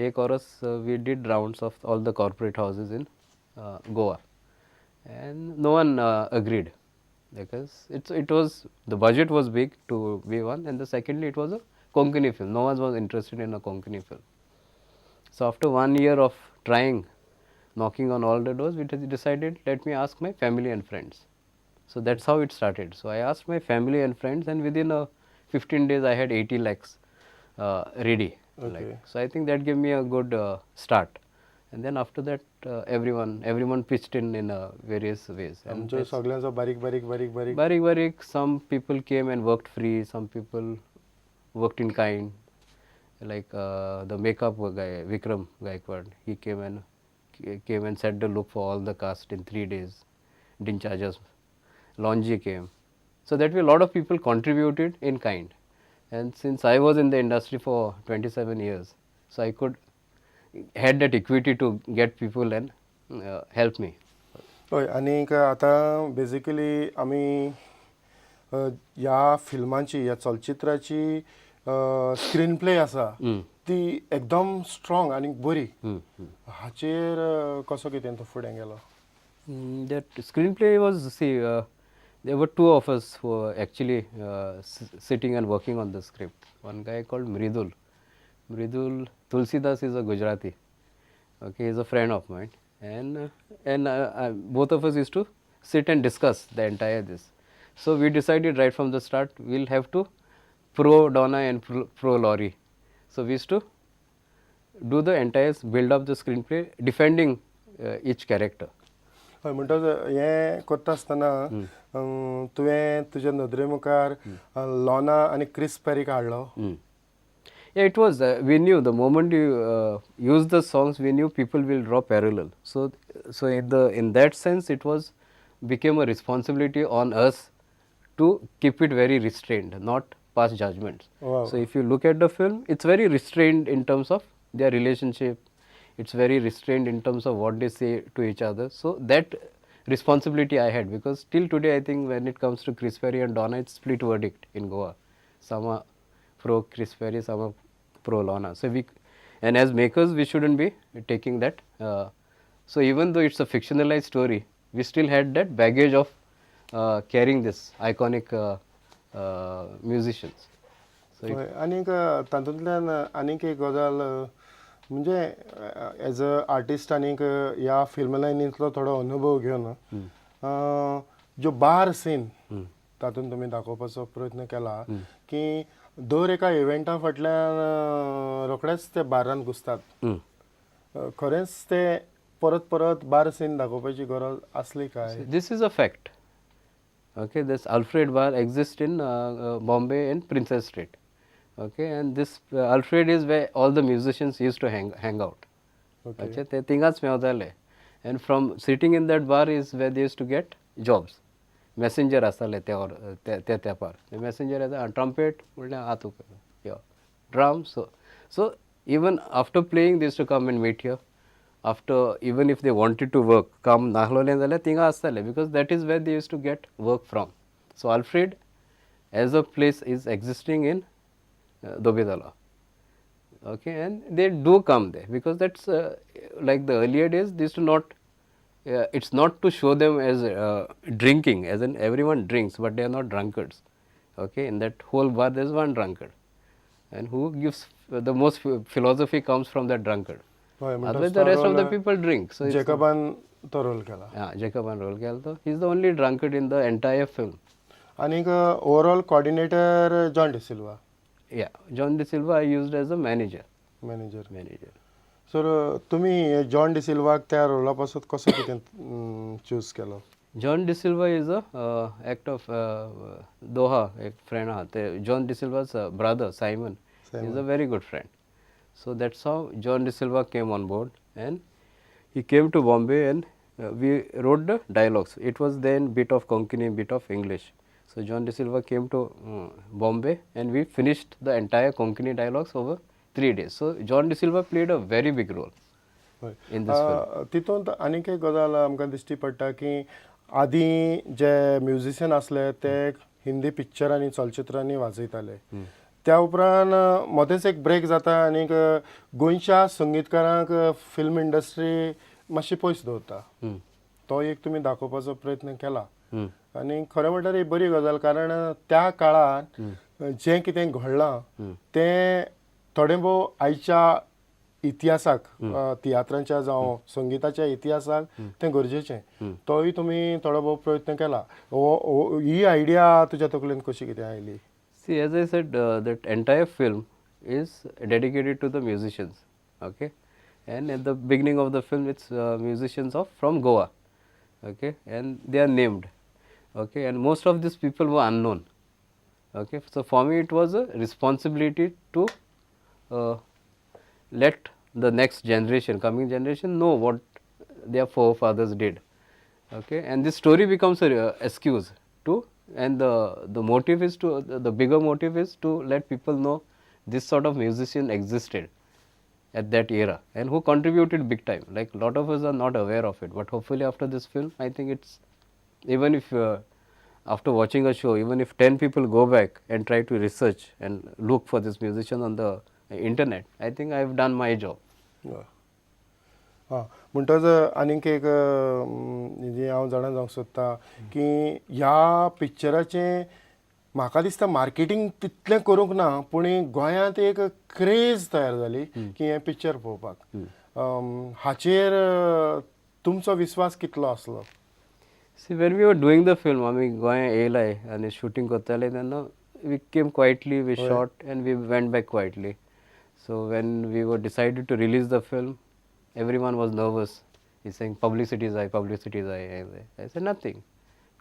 एक औरस we did rounds of all the corporate houses in Goa, and no one agreed because it was the budget was big to be one, and the secondly it was a Konkani film. No one was interested in a Konkani film. So after 1 year of trying, knocking on all the doors, we decided let me ask my family and friends. So that's how it started. So I asked my family and friends, and within 15 days I had 80 lakhs ready. Like, Okay. so I think that gave me a good start. And then after that, everyone pitched in various ways. And आमच्या सगळ्यांचो बारीक बारीक बारीक बारीक barik, some people came and worked free. Some people worked in kind. Like the makeup guy, Vikram Gaikwad, he came and set the look for all the cast in 3 days. Didn't charge us. Launji came. So that way a lot of people contributed in kind. And since I was in the industry for 27 years, so I had that equity to get people and help me. हय आनीक आतां basically आमी ह्या फिल्माची ह्या चलचित्राची screen play आसा ती एकदम strong आनी बरी हाचेर कसो कितें तो फुडें गेलो That screenplay was, see, there were two of us who were actually sitting and working on the script. One guy called Mridul. Mridul Tulsidas is a Gujarati. Okay, he's a friend of mine, and both of us used to sit and discuss the entire this. So we decided right from the start we'll have to pro Donna and pro Laurie. So we used to do the entire build up the screenplay, defending each character. हय म्हणटच हें करता आसतना तुवें तुज्या नदरे मुखार लॉना आनी Chris पेरीक हाडलो Yeah, it was. We knew the moment you use the songs, we knew people will draw parallel. So in that sense, it was became a responsibility on us to keep it very restrained, not pass judgments. Wow. So if you look at the film, it's very restrained in terms of their relationship. It's very restrained in terms of what they say to each other. So that responsibility I had, because till today I think when it comes to Chris Perry and Donna, it's split verdict in Goa. Some are pro Chris Perry, some are pro Lana. So and as makers, we shouldn't be taking that. So even though it's a fictionalized story, we still had that baggage of carrying this iconic musicians. So आनीक तातूंतल्यान आनीक एक गजाल म्हणजे as a artist आनीक ह्या film लायनींतलो थोडो अनुभव घेवन ज्यो बार सीन तातूंत तुमी दाखोवपाचो प्रयत्न केला की दर एका इव्हेंटा फाटल्यान रोखडेच ते बारान घुसतात खरेंच ते परत परत बार सीन दाखोवपाची गरज आसली काय this is a fact. Okay, this Alfred bar exists in Bombay in Princess Street. Okay, and this Alfred is where all the musicians used to hang out. Okay, ते तिंगाच मेवताले, and from sitting in that bar is where they used to get jobs. Messenger आसताले त्या पार. The messenger as a trumpet, म्हणले आतू yeah, drum. So even after playing, they used to come and meet here. After, even if they wanted to work, come Nahlole zale tinga astale, because that is where they used to get work from. So Alfred as a place is existing in Dobedala. Okay, and they do come there because that's like the earlier days. They used to not. It's not to show them as drinking, as in everyone drinks, but they are not drunkards. Okay, in that whole bar there is one drunkard, and who gives the most philosophy comes from that drunkard. Otherwise, the rest of the people drink. So जेकबान तो role केला yeah, Jacoban role केला. He's the only drunkard in the entire film. आनीक overall coordinator John De Silva Yeah, John De Silva I used as a manager. Manager sir तुमी John डिसिल्वाक त्या रोला पासून कसो कितें चूज केलो John De Silva is a act of Doha, a friend. John De Silva's brother Simon is a very good friend. So that's how John De Silva came on board, and he came to Bombay, and we wrote the dialogues. It was then bit of Konkani, bit of English. So John De Silva came to Bombay, and we finished the entire Konkani dialogues over 3 days. So John De Silva played a very big role in this film. तितूंत आनीक एक गजाल आमकां दिश्टी पडटा की आदीं जे musician आसले ते हिंदी पिक्चरांनी चलचित्रांनी वाजयताले त्या उपरांत मदेंच एक ब्रेक जाता आनीक गोंयच्या संगीतकारांक फिल्म इंडस्ट्री मातशी पयस दवरता तो एक तुमी दाखोवपाचो प्रयत्न केला आनी खरें म्हणल्यार ही बरी गजाल कारण त्या काळार जें कितें घडलां तें थोडें भोव आयच्या इतिहासाक तियात्रांच्या जावं संगीताच्या इतिहासाक तें गरजेचें तोय तुमी थोडो भोव प्रयत्न केला ही आयडिया तुज्या तकलेंत कशी कितें oily See, as I said, that entire film is dedicated to the musicians, okay? And at the beginning of the film, it's musicians from Goa, okay? And they are named, okay? And most of these people were unknown, okay? So for me, it was a responsibility to let the next generation, coming generation, know what their forefathers did, okay? And this story becomes a excuse to. And the motive is to the bigger motive is to let people know this sort of musician existed at that era and who contributed big time. Like a lot of us are not aware of it, but hopefully after this film, I think it's even if after watching a show, even if 10 people go back and try to research and look for this musician on the internet, I think I have done my job. म्हणटच आनीक एक जी हांव जाणा जावंक सोदतां की ह्या पिक्चराचें म्हाका दिसता मार्केटींग तितलें करूंक ना पूण गोंयांत एक क्रेज तयार जाली की हें पिक्चर पळोवपाक हाचेर तुमचो विस्वास कितलो आसलो See, when we were doing the film, आमी गोंया येयलाय आनी shooting करताले तेन्ना we came quietly, we shot and we went back quietly. So when we were decided to release the film, everyone was nervous. He's saying publicity is high, publicity is high. I said nothing.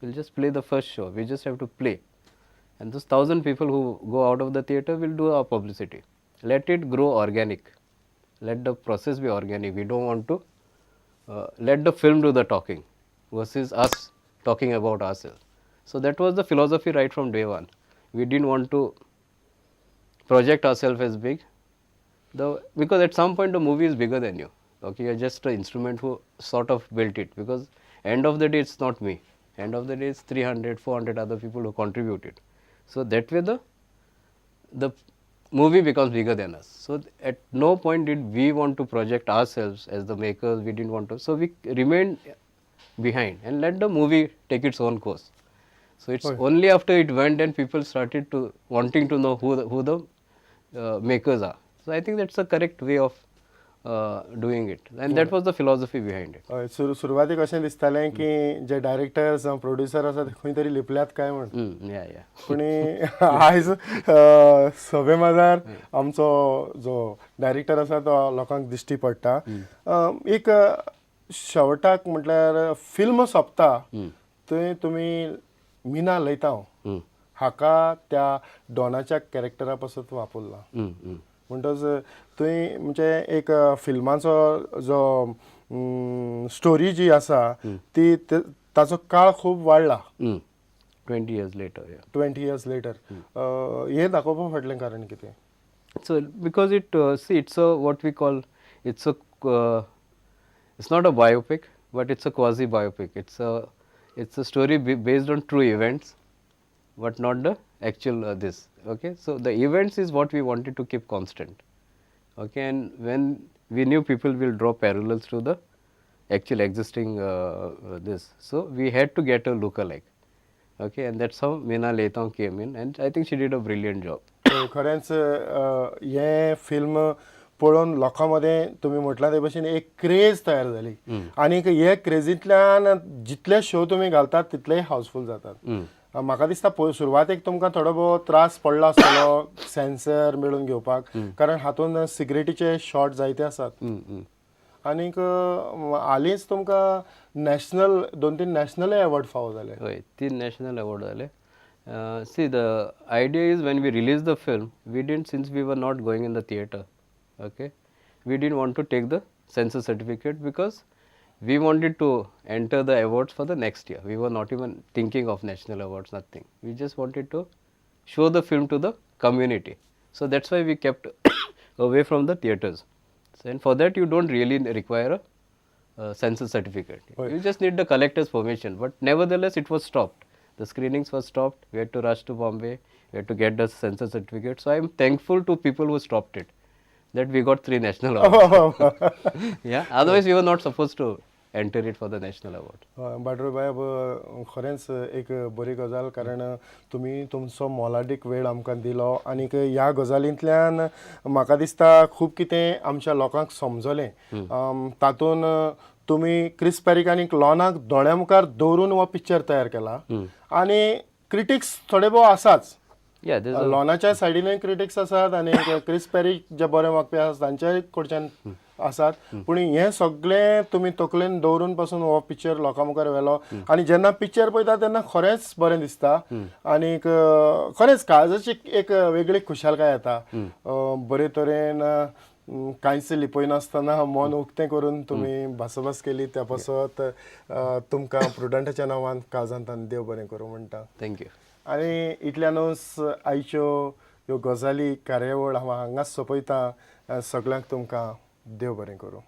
We'll just play the first show. We just have to play. And those 1,000 people who go out of the theatre will do our publicity. Let it grow organic. Let the process be organic. We don't want to let the film do the talking versus us talking about ourselves. So that was the philosophy right from day one. We didn't want to project ourselves as big. Because at some point the movie is bigger than you. Okay, you're just an instrument who sort of built it because end of the day it's not me. End of the day it's 300, 400 other people who contributed. So that way the movie becomes bigger than us. So at no point did we want to project ourselves as the makers. We didn't want to. So we remained behind and let the movie take its own course. So it's only after it went and people started to wanting to know who the makers are. So I think that's the correct way of doing it, and that was the philosophy behind it. सुरवातीक अशें दिसतालें की जे directors producer आसा ते खंय तरी लिपल्यात काय म्हण पूण आयज सभे मजार आमचो जो डायरेक्टर आसा तो लोकांक दिश्टी पडटा एक शेवटाक म्हटल्यार फिल्म सोंपता थंय तुमी मिना लयतांव हाका त्या डॉनाच्या कॅरेक्टरा पासत वापरला म्हणटच थंय म्हणजे एक फिल्माचो जो स्टोरी जी आसा ती ताचो काळ खूब वाडला 20 years later. 20 years later. हे दाखोवपा फाटलें कारण कितें So because it see it's a what we call it's not a biopic but it's a quasi biopic. It's a story based on true events but not the actual this. Okay, so the events is what we wanted to keep constant. Okay, and when we knew people will draw parallels to the actual existing this, so we had to get a lookalike. Okay, and that's how Meena Laithaung came in, and I think she did a brilliant job. खरेंच हे film पळोवन लोकां मदें तुमी म्हटलां ते भशेन एक craze तयार जाली आनीक हे क्रेजींतल्यान जितले शो तुमी घालतात तितलेय हावसफूल जातात म्हाका दिसता सुरवातेक तुमकां थोडो भोव त्रास पडलो आसतलो सेन्सर मेळून घेवपाक कारण हातूंत सिगरेटीचे शॉट जायते आसात आनीक हालींच तुमकां नॅशनल 2-3 नॅशनल अवॉर्ड फावो जाले हय 3 नॅशनल अवॉर्ड जाले see the idea is when we released the film we didn't since we were not going in the theatre okay we didn't want to take the censor certificate because we wanted to enter the awards for the next year. We were not even thinking of national awards, nothing. We just wanted to show the film to the community. So that's why we kept away from the theatres. So, and for that you don't really require a censor certificate. You just need the collector's permission. But nevertheless it was stopped. The screenings were stopped. We had to rush to Bombay. We had to get the censor certificate. So I am thankful to people who stopped it, that we got 3 national awards. Yeah, otherwise we were not supposed to enter it for the national award. बाटरूबाब खरेंच एक बरी गजाल कारण तुमी तुमचो मोलादीक वेळ आमकां दिलो आनीक ह्या गजालींतल्यान म्हाका दिसता खूब कितें आमच्या लोकांक समजलें तातूंत तुमी क्रिस पेरीक आनीक लॉनाक दोळ्या मुखार दवरून हो पिक्चर तयार केला आनी क्रिटिक्स थोडे भोव आसाच Yeah, there's a, लॉनाच्या सायडीनूय क्रिटिक्स आसात आनी क्रिस पेरीक जे बरे वागपी आसात तांच्याय कडच्यान आसात पूण हें सगळें तुमी तकलेन दवरून पासून हो पिक्चर लोकां मुखार व्हेलो आनी जेन्ना पिक्चर पळयता तेन्ना खरेंच बरें दिसता आनीक खरेंच काळजाची एक वेगळी खुशालकाय येता बरे तरेन कांयच लिपयनासतना मन उक्तें करून तुमी भासाभास केली त्या पासत तुमकां प्रुडंटाच्या नांवान काळजांतल्यान देव बरें करूं म्हणटा thank you. आनी इतल्यानूच आयच्यो ह्यो गजाली कार्यावळ हांव हांगाच सोंपयतां सगळ्यांक तुमकां देव बरें करूं.